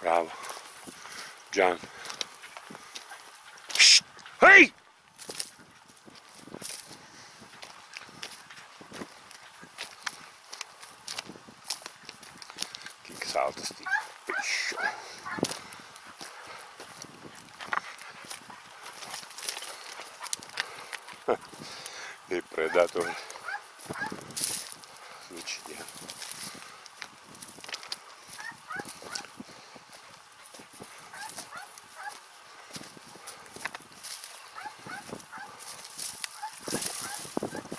Bravo. Gian. Ehi! Che salta sti pesci. Dei predatori. Li uccidiamo.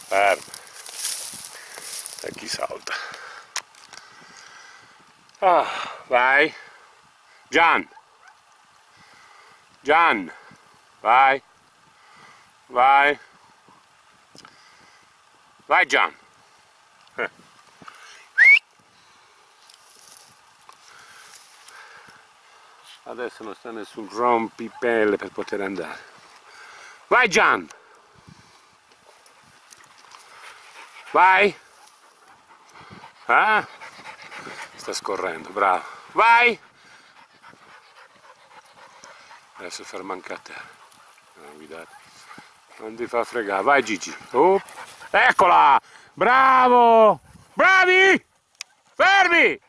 Fermo. E chi salta? Ah, vai. Gian. Gian. Vai. Vai. Vai Gian. Adesso non sta nessun rompipelle per poter andare. Vai Gian. Vai. Ah? Sta scorrendo, bravo. Vai. Adesso ferma anche a te. Non ti fa fregare. Vai Gigi. Oh. Eccola! Bravo! Bravi! Fermi!